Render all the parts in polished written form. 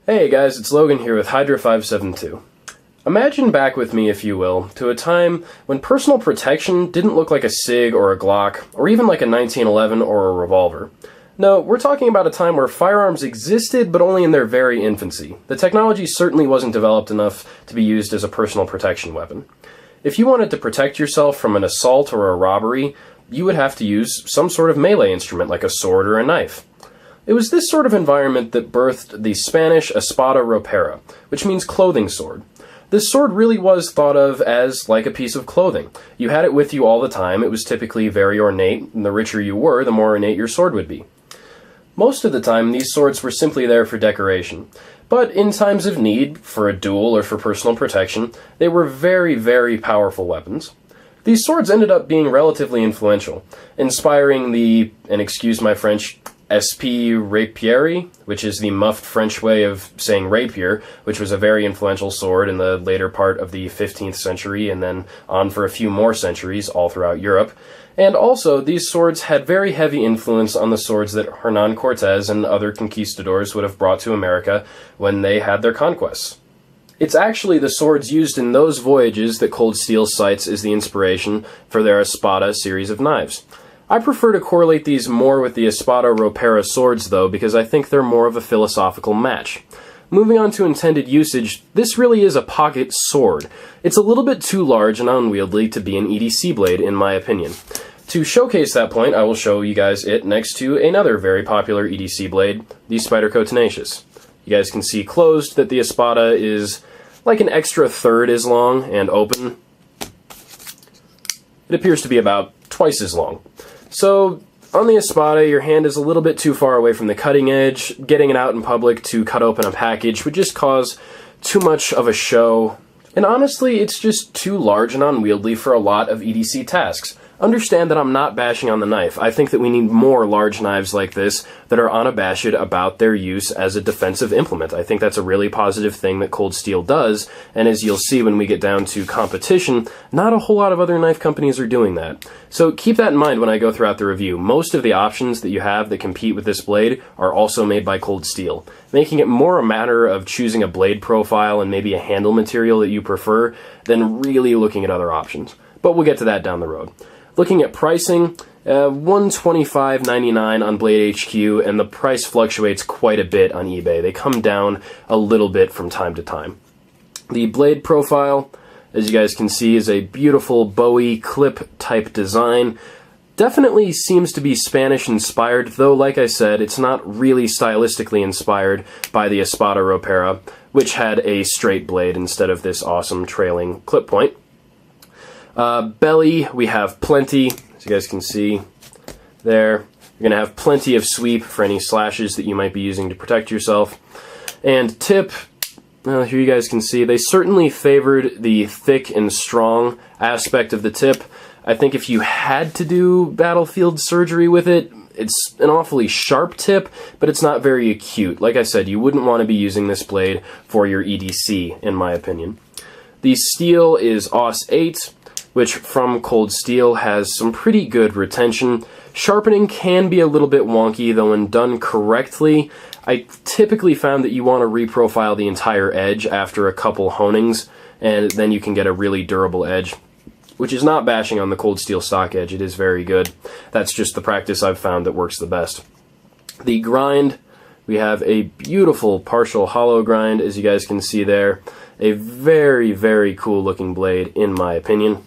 Hey guys, it's Logan here with Hydra572. Imagine back with me, if you will, to a time when personal protection didn't look like a SIG or a Glock, or even like a 1911 or a revolver. No, we're talking about a time where firearms existed, but only in their very infancy. The technology certainly wasn't developed enough to be used as a personal protection weapon. If you wanted to protect yourself from an assault or a robbery, you would have to use some sort of melee instrument like a sword or a knife. It was this sort of environment that birthed the Spanish Espada ropera, which means clothing sword. This sword really was thought of as like a piece of clothing. You had it with you all the time. It was typically very ornate, and the richer you were, the more ornate your sword would be. Most of the time, these swords were simply there for decoration. But in times of need, for a duel or for personal protection, they were very, very powerful weapons. These swords ended up being relatively influential, inspiring the, and excuse my French, SP rapieri, which is the muffed French way of saying rapier, which was a very influential sword in the later part of the 15th century and then on for a few more centuries all throughout Europe. And also, these swords had very heavy influence on the swords that Hernan Cortés and other conquistadors would have brought to America when they had their conquests. It's actually the swords used in those voyages that Cold Steel cites as the inspiration for their Espada series of knives. I prefer to correlate these more with the Espada ropera swords, though, because I think they're more of a philosophical match. Moving on to intended usage, this really is a pocket sword. It's a little bit too large and unwieldy to be an EDC blade, in my opinion. To showcase that point, I will show you guys it next to another very popular EDC blade, the Spyderco Tenacious. You guys can see closed that the Espada is like an extra third as long, and open, it appears to be about twice as long. So, on the Espada, your hand is a little bit too far away from the cutting edge. Getting it out in public to cut open a package would just cause too much of a show. And honestly, it's just too large and unwieldy for a lot of EDC tasks. Understand that I'm not bashing on the knife. I think that we need more large knives like this that are unabashed about their use as a defensive implement. I think that's a really positive thing that Cold Steel does, and as you'll see when we get down to competition, not a whole lot of other knife companies are doing that. So keep that in mind when I go throughout the review. Most of the options that you have that compete with this blade are also made by Cold Steel, making it more a matter of choosing a blade profile and maybe a handle material that you prefer than really looking at other options. But we'll get to that down the road. Looking at pricing, $125.99 on Blade HQ, and the price fluctuates quite a bit on eBay. They come down a little bit from time to time. The blade profile, as you guys can see, is a beautiful Bowie clip-type design. Definitely seems to be Spanish-inspired, though, like I said, it's not really stylistically inspired by the Espada ropera, which had a straight blade instead of this awesome trailing clip point. Belly, we have plenty, as you guys can see there. You're going to have plenty of sweep for any slashes that you might be using to protect yourself. And tip, well, here you guys can see, they certainly favored the thick and strong aspect of the tip. I think if you had to do battlefield surgery with it, it's an awfully sharp tip, but it's not very acute. Like I said, you wouldn't want to be using this blade for your EDC, in my opinion. The steel is AUS 8. Which from Cold Steel has some pretty good retention. Sharpening can be a little bit wonky, though when done correctly, I typically found that you want to reprofile the entire edge after a couple honings, and then you can get a really durable edge, which is not bashing on the Cold Steel stock edge. It is very good. That's just the practice I've found that works the best. The grind, we have a beautiful partial hollow grind, as you guys can see there. A very, very cool looking blade, in my opinion.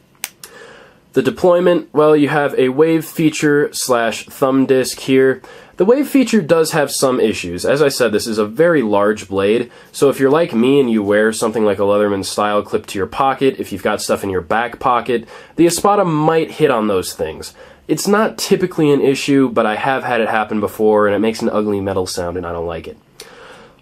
The deployment, well, you have a wave feature / thumb disc here. The wave feature does have some issues. As I said, this is a very large blade, so if you're like me and you wear something like a Leatherman style clip to your pocket, if you've got stuff in your back pocket, the Espada might hit on those things. It's not typically an issue, but I have had it happen before, and it makes an ugly metal sound, and I don't like it.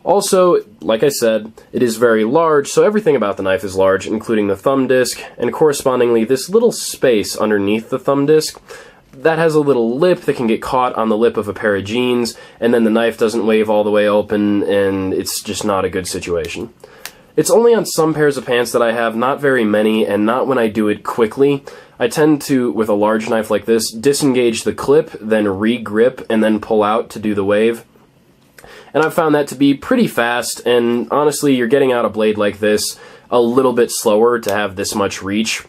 Also, like I said, it is very large, so everything about the knife is large, including the thumb disc, and correspondingly this little space underneath the thumb disc, that has a little lip that can get caught on the lip of a pair of jeans, and then the knife doesn't wave all the way open, and it's just not a good situation. It's only on some pairs of pants that I have, not very many, and not when I do it quickly. I tend to, with a large knife like this, disengage the clip, then re-grip, and then pull out to do the wave. and I've found that to be pretty fast, and honestly, you're getting out a blade like this a little bit slower to have this much reach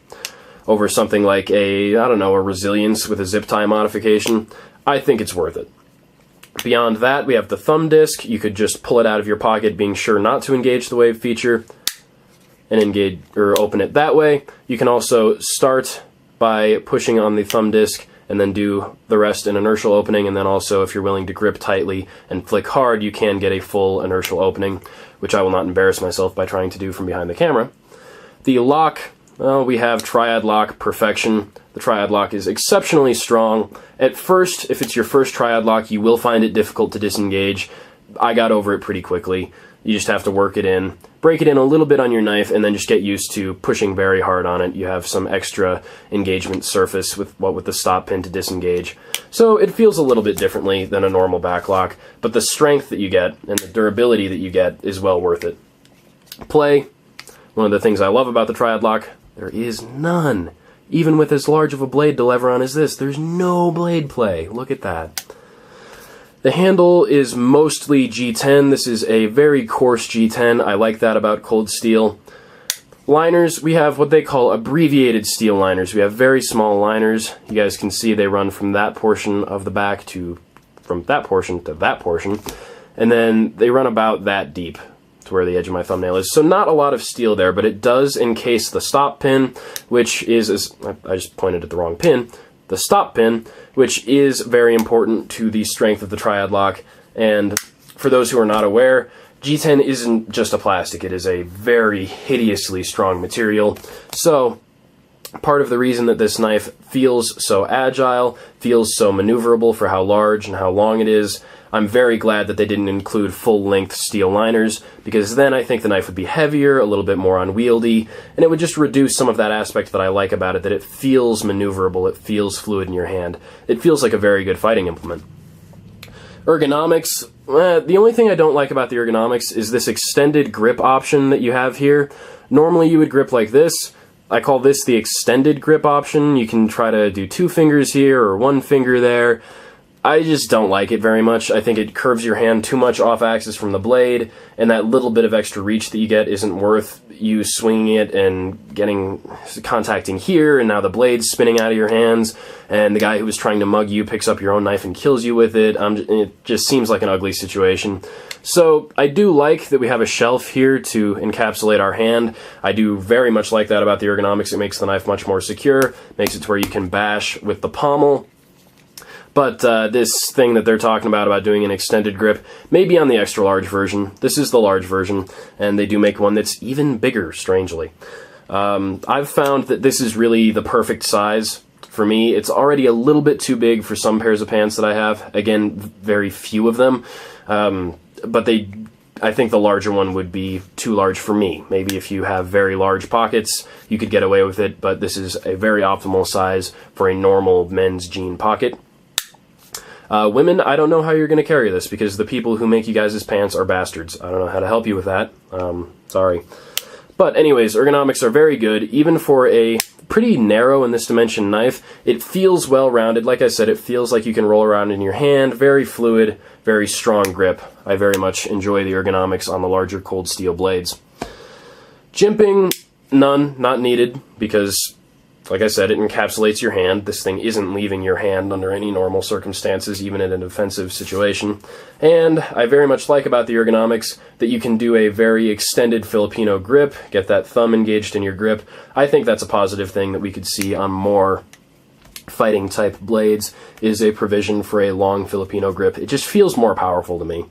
over something like a, I don't know, a resilience with a zip tie modification. I think it's worth it. Beyond that, we have the thumb disc. You could just pull it out of your pocket, being sure not to engage the wave feature, and engage or open it that way. You can also start by pushing on the thumb disc and then do the rest in inertial opening, and then also if you're willing to grip tightly and flick hard, you can get a full inertial opening, which I will not embarrass myself by trying to do from behind the camera. The lock, well, we have Triad Lock Perfection. The Triad Lock is exceptionally strong. At first, if it's your first Triad Lock, you will find it difficult to disengage. I got over it pretty quickly. You just have to work it in, break it in a little bit on your knife, and then just get used to pushing very hard on it. You have some extra engagement surface with the stop pin to disengage. So it feels a little bit differently than a normal back lock, but the strength that you get and the durability that you get is well worth it. Play, one of the things I love about the Triad Lock, there is none. Even with as large of a blade to lever on as this, there's no blade play. Look at that. The handle is mostly G10. This is a very coarse G10. I like that about cold steel. Liners, we have what they call abbreviated steel liners. We have very small liners. You guys can see they run from that portion of the back to, from that portion to that portion. And then they run about that deep to where the edge of my thumbnail is. So not a lot of steel there, but it does encase the stop pin, which is, I just pointed at the wrong pin, the stop pin, which is very important to the strength of the Triad Lock. And for those who are not aware, G10 isn't just a plastic, it is a very hideously strong material. So part of the reason that this knife feels so agile, feels so maneuverable for how large and how long it is, I'm very glad that they didn't include full-length steel liners, because then I think the knife would be heavier, a little bit more unwieldy, and it would just reduce some of that aspect that I like about it, that it feels maneuverable, it feels fluid in your hand. It feels like a very good fighting implement. Ergonomics, the only thing I don't like about the ergonomics is this extended grip option that you have here. Normally you would grip like this. I call this the extended grip option. You can try to do 2 fingers here or 1 finger there. I just don't like it very much. I think it curves your hand too much off axis from the blade, and that little bit of extra reach that you get isn't worth you swinging it and contacting here, and now the blade's spinning out of your hands, and the guy who was trying to mug you picks up your own knife and kills you with it. It just seems like an ugly situation. So I do like that we have a shelf here to encapsulate our hand. I do very much like that about the ergonomics. It makes the knife much more secure, makes it to where you can bash with the pommel. But this thing that they're talking about doing an extended grip may be on the extra large version. This is the large version, and they do make one that's even bigger, strangely. I've found that this is really the perfect size for me. It's already a little bit too big for some pairs of pants that I have. Again, very few of them. But I think the larger one would be too large for me. Maybe if you have very large pockets, you could get away with it, but this is a very optimal size for a normal men's jean pocket. Women, I don't know how you're going to carry this, because the people who make you guys' pants are bastards. I don't know how to help you with that. Sorry. But anyways, ergonomics are very good. Even for a pretty narrow in this dimension knife, it feels well-rounded. Like I said, it feels like you can roll around in your hand. Very fluid, very strong grip. I very much enjoy the ergonomics on the larger cold steel blades. Jimping, none, not needed, because like I said, it encapsulates your hand. This thing isn't leaving your hand under any normal circumstances, even in a defensive situation. And I very much like about the ergonomics that you can do a very extended Filipino grip, get that thumb engaged in your grip. I think that's a positive thing that we could see on more fighting type blades, is a provision for a long Filipino grip. It just feels more powerful to me.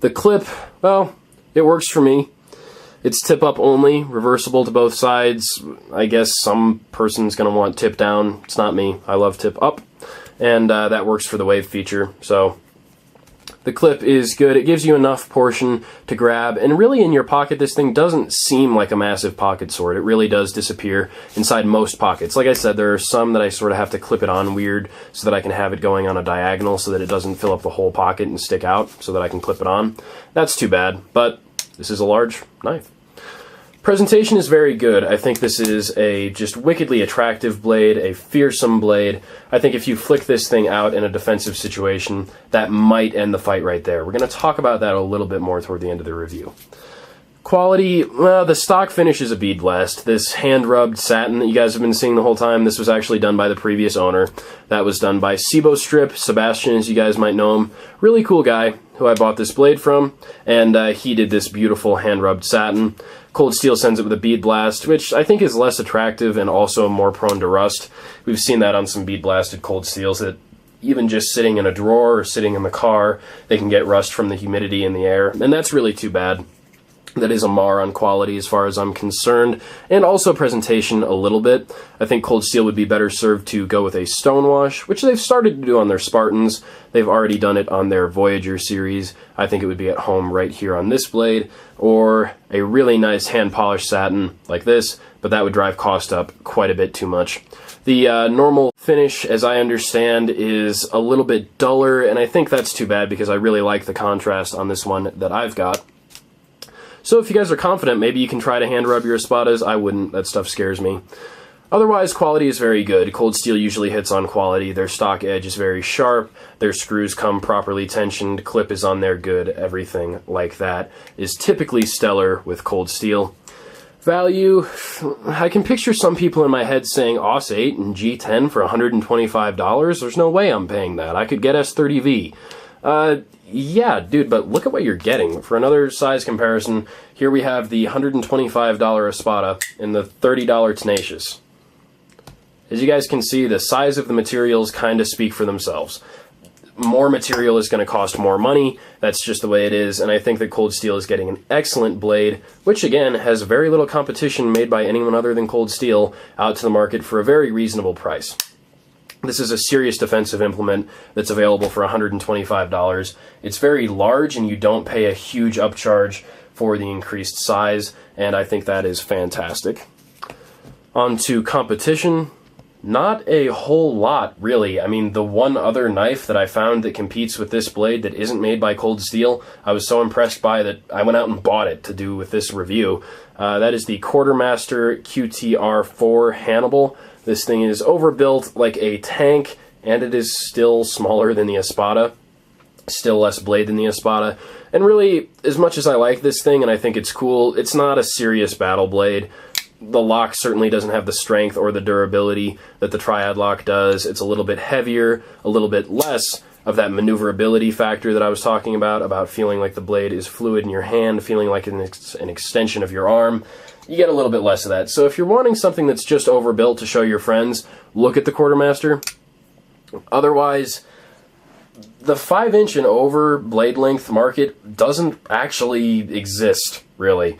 The clip, well, it works for me. It's tip up only, reversible to both sides. I guess some person's going to want tip down. It's not me. I love tip up. And that works for the wave feature. So the clip is good. It gives you enough portion to grab. And really in your pocket, this thing doesn't seem like a massive pocket sword. It really does disappear inside most pockets. Like I said, there are some that I sort of have to clip it on weird so that I can have it going on a diagonal so that it doesn't fill up the whole pocket and stick out so that I can clip it on. That's too bad, but this is a large knife. Presentation is very good. I think this is a just wickedly attractive blade, a fearsome blade. I think if you flick this thing out in a defensive situation, that might end the fight right there. We're going to talk about that a little bit more toward the end of the review. Quality, well, the stock finish is a bead blast. This hand-rubbed satin that you guys have been seeing the whole time, this was actually done by the previous owner. That was done by Sibo Strip, Sebastian, as you guys might know him. Really cool guy who I bought this blade from, and he did this beautiful hand-rubbed satin. Cold Steel sends it with a bead blast, which I think is less attractive and also more prone to rust. We've seen that on some bead blasted Cold Steels that even just sitting in a drawer or sitting in the car, they can get rust from the humidity in the air, and that's really too bad. That is a mar on quality as far as I'm concerned, and also presentation a little bit. I think Cold Steel would be better served to go with a stonewash, which they've started to do on their Spartans. They've already done it on their Voyager series. I think it would be at home right here on this blade, or a really nice hand-polished satin like this, but that would drive cost up quite a bit too much. The normal finish, as I understand, is a little bit duller, and I think that's too bad because I really like the contrast on this one that I've got. So if you guys are confident, maybe you can try to hand rub your Espadas. I wouldn't. That stuff scares me. Otherwise, quality is very good. Cold Steel usually hits on quality. Their stock edge is very sharp. Their screws come properly tensioned. Clip is on there good. Everything like that is typically stellar with Cold Steel. Value, I can picture some people in my head saying OS 8 and G10 for $125. There's no way I'm paying that. I could get S30V. Yeah, dude, but look at what you're getting. For another size comparison, here we have the $125 Espada and the $30 Tenacious. As you guys can see, the size of the materials kind of speak for themselves. More material is going to cost more money. That's just the way it is, and I think that Cold Steel is getting an excellent blade, which again has very little competition made by anyone other than Cold Steel out to the market for a very reasonable price. This is a serious defensive implement that's available for $125. It's very large, and you don't pay a huge upcharge for the increased size, and I think that is fantastic. On to competition. Not a whole lot, really. I mean, the one other knife that I found that competes with this blade that isn't made by Cold Steel, I was so impressed by that I went out and bought it to do with this review. That is the Quartermaster QTR4 Hannibal. This thing is overbuilt like a tank, and it is still smaller than the Espada. Still less blade than the Espada. And really, as much as I like this thing and I think it's cool, it's not a serious battle blade. The lock certainly doesn't have the strength or the durability that the Triad lock does. It's a little bit heavier, a little bit less of that maneuverability factor that I was talking about feeling like the blade is fluid in your hand, feeling like an extension of your arm. You get a little bit less of that. So if you're wanting something that's just overbuilt to show your friends, look at the Quartermaster. Otherwise, the 5-inch and over blade length market doesn't actually exist, really.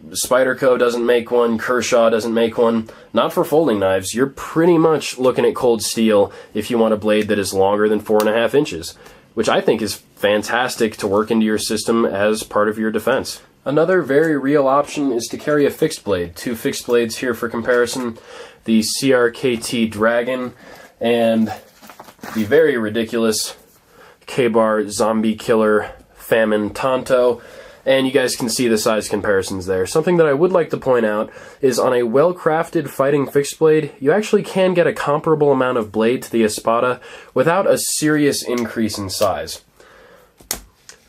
Spyderco doesn't make one, Kershaw doesn't make one. Not for folding knives. You're pretty much looking at Cold Steel if you want a blade that is longer than 4.5 inches, which I think is fantastic to work into your system as part of your defense. Another very real option is to carry a fixed blade. 2 fixed blades here for comparison. The CRKT Dragon and the very ridiculous K-Bar Zombie Killer Famine Tonto. And you guys can see the size comparisons there. Something that I would like to point out is on a well-crafted fighting fixed blade, you actually can get a comparable amount of blade to the Espada without a serious increase in size.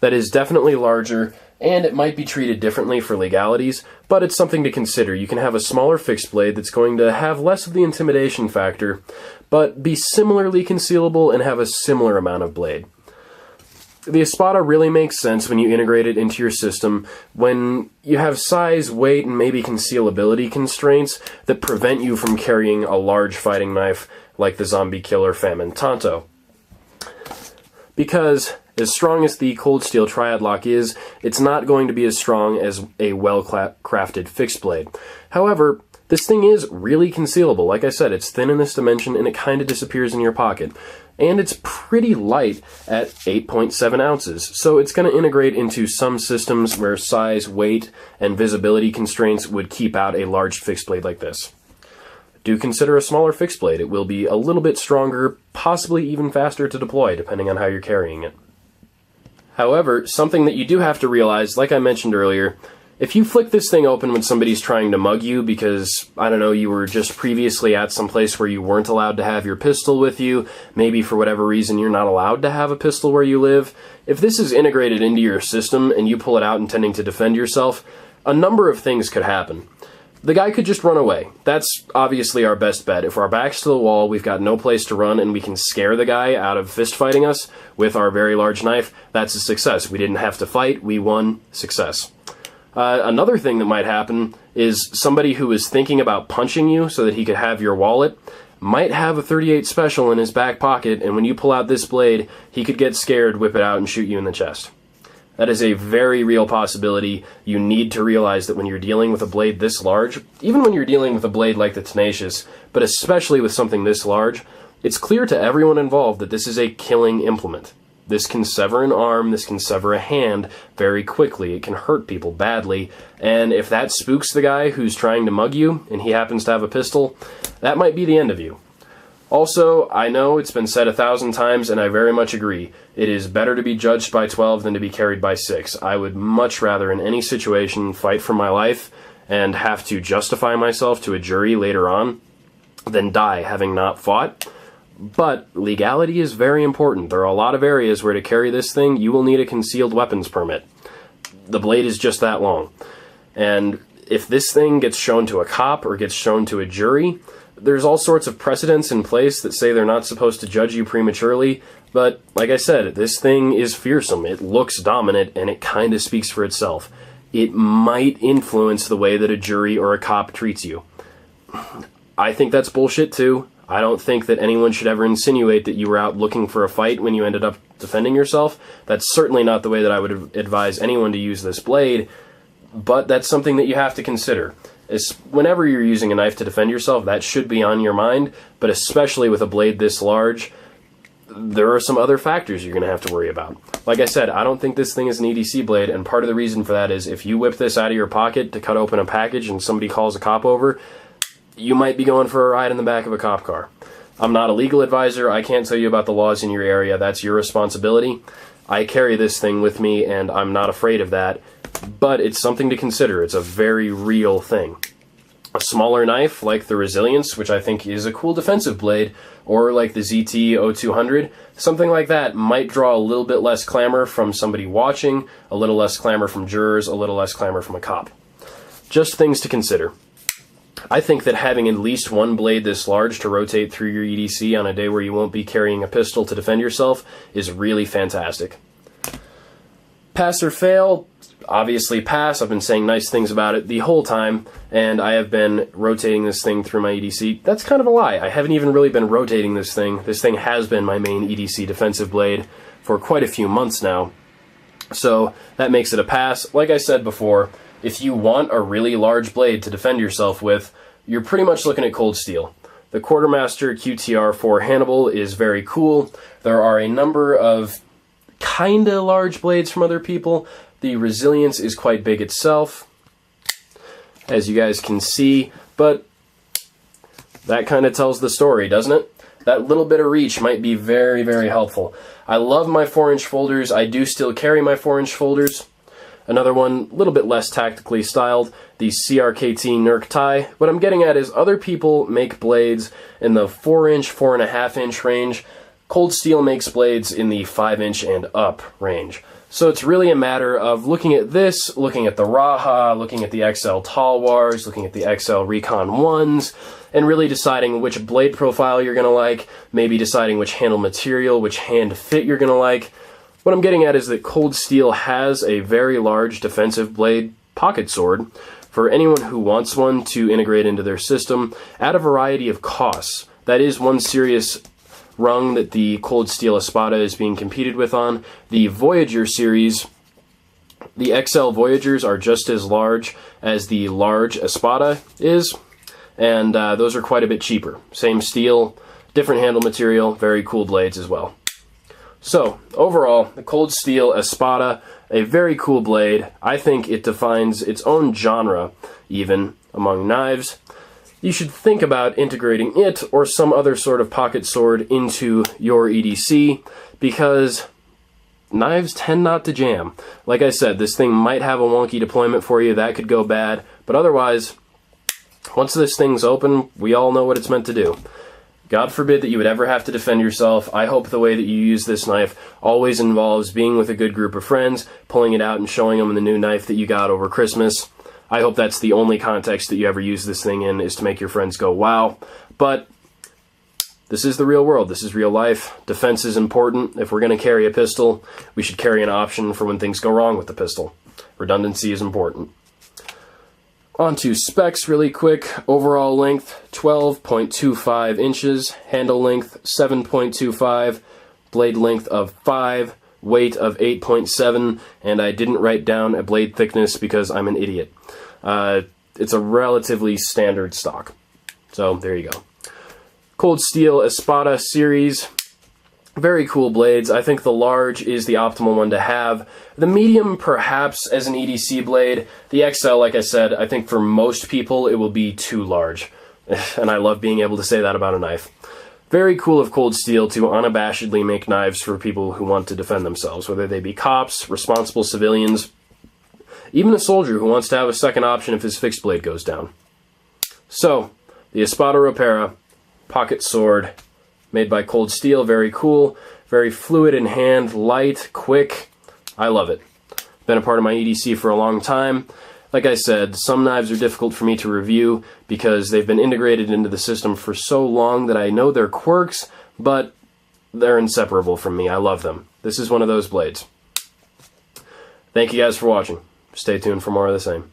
That is definitely larger, and it might be treated differently for legalities, but it's something to consider. You can have a smaller fixed blade that's going to have less of the intimidation factor, but be similarly concealable and have a similar amount of blade. The Espada really makes sense when you integrate it into your system when you have size, weight, and maybe concealability constraints that prevent you from carrying a large fighting knife like the Zombie Killer Famine Tonto. Because as strong as the Cold Steel Triad lock is, it's not going to be as strong as a well-crafted fixed blade. However, this thing is really concealable. Like I said, it's thin in this dimension and it kind of disappears in your pocket. And it's pretty light at 8.7 ounces, so it's going to integrate into some systems where size, weight, and visibility constraints would keep out a large fixed blade like this. Do consider a smaller fixed blade. It will be a little bit stronger, possibly even faster to deploy, depending on how you're carrying it. However, something that you do have to realize, like I mentioned earlier, If you flick this thing open when somebody's trying to mug you because, I don't know, you were just previously at some place where you weren't allowed to have your pistol with you, maybe for whatever reason you're not allowed to have a pistol where you live, if this is integrated into your system and you pull it out intending to defend yourself, a number of things could happen. The guy could just run away. That's obviously our best bet. If our back's to the wall, we've got no place to run, and we can scare the guy out of fist fighting us with our very large knife, that's a success. We didn't have to fight, we won, success. Another thing that might happen is somebody who is thinking about punching you so that he could have your wallet might have a .38 special in his back pocket, and when you pull out this blade, he could get scared, whip it out, and shoot you in the chest. That is a very real possibility. You need to realize that when you're dealing with a blade this large, even when you're dealing with a blade like the Tenacious, but especially with something this large, it's clear to everyone involved that this is a killing implement. This can sever an arm, this can sever a hand very quickly, it can hurt people badly, and if that spooks the guy who's trying to mug you, and he happens to have a pistol, that might be the end of you. Also, I know it's been said 1,000 times, and I very much agree. It is better to be judged by 12 than to be carried by 6. I would much rather, in any situation, fight for my life and have to justify myself to a jury later on than die having not fought. But legality is very important. There are a lot of areas where to carry this thing, you will need a concealed weapons permit. The blade is just that long. And if this thing gets shown to a cop or gets shown to a jury, there's all sorts of precedents in place that say they're not supposed to judge you prematurely, but like I said, this thing is fearsome, it looks dominant, and it kind of speaks for itself. It might influence the way that a jury or a cop treats you. I think that's bullshit too. I don't think that anyone should ever insinuate that you were out looking for a fight when you ended up defending yourself. That's certainly not the way that I would advise anyone to use this blade, but that's something that you have to consider. Whenever you're using a knife to defend yourself, that should be on your mind, but especially with a blade this large, there are some other factors you're going to have to worry about. Like I said, I don't think this thing is an EDC blade, and part of the reason for that is if you whip this out of your pocket to cut open a package and somebody calls a cop over, you might be going for a ride in the back of a cop car. I'm not a legal advisor, I can't tell you about the laws in your area, that's your responsibility. I carry this thing with me, and I'm not afraid of that. But it's something to consider. It's a very real thing. A smaller knife, like the Resilience, which I think is a cool defensive blade, or like the ZT-0200, something like that might draw a little bit less clamor from somebody watching, a little less clamor from jurors, a little less clamor from a cop. Just things to consider. I think that having at least one blade this large to rotate through your EDC on a day where you won't be carrying a pistol to defend yourself is really fantastic. Pass or fail? Obviously pass. I've been saying nice things about it the whole time, and I have been rotating this thing through my EDC. That's kind of a lie. I haven't even really been rotating this thing. This thing has been my main EDC defensive blade for quite a few months now. So that makes it a pass. Like I said before, if you want a really large blade to defend yourself with, you're pretty much looking at Cold Steel. The Quartermaster QTR4 Hannibal is very cool. There are a number of kinda large blades from other people. The Resilience is quite big itself, as you guys can see, but that kind of tells the story, doesn't it? That little bit of reach might be very, very helpful. I love my 4-inch folders. I do still carry my 4-inch folders. Another one, a little bit less tactically styled, the CRKT Nurk Tie. What I'm getting at is other people make blades in the 4-inch, 4.5-inch range. Cold Steel makes blades in the 5-inch and up range. So it's really a matter of looking at this, looking at the Raha, looking at the XL Talwars, looking at the XL Recon 1s, and really deciding which blade profile you're going to like, maybe deciding which handle material, which hand fit you're going to like. What I'm getting at is that Cold Steel has a very large defensive blade pocket sword for anyone who wants one to integrate into their system at a variety of costs. That is one serious rung that the Cold Steel Espada is being competed with on. The Voyager series, the XL Voyagers are just as large as the large Espada is, and those are quite a bit cheaper. Same steel, different handle material, very cool blades as well. So, overall, the Cold Steel Espada, a very cool blade. I think it defines its own genre, even, among knives. You should think about integrating it or some other sort of pocket sword into your EDC, because knives tend not to jam. Like I said, this thing might have a wonky deployment for you, that could go bad, but otherwise, once this thing's open, we all know what it's meant to do. God forbid that you would ever have to defend yourself. I hope the way that you use this knife always involves being with a good group of friends, pulling it out and showing them the new knife that you got over Christmas. I hope that's the only context that you ever use this thing in, is to make your friends go, wow. But this is the real world. This is real life. Defense is important. If we're going to carry a pistol, we should carry an option for when things go wrong with the pistol. Redundancy is important. On to specs really quick. Overall length, 12.25 inches. Handle length, 7.25. Blade length of 5. Weight of 8.7. And I didn't write down a blade thickness because I'm an idiot. It's a relatively standard stock. So there you go. Cold Steel Espada series. Very cool blades. I think the large is the optimal one to have. The medium, perhaps, as an EDC blade. The XL, like I said, I think for most people it will be too large. And I love being able to say that about a knife. Very cool of Cold Steel to unabashedly make knives for people who want to defend themselves, whether they be cops, responsible civilians, even a soldier who wants to have a second option if his fixed blade goes down. So, the Espada Ropera pocket sword, made by Cold Steel, very cool, very fluid in hand, light, quick. I love it. Been a part of my EDC for a long time. Like I said, some knives are difficult for me to review because they've been integrated into the system for so long that I know their quirks, but they're inseparable from me. I love them. This is one of those blades. Thank you guys for watching. Stay tuned for more of the same.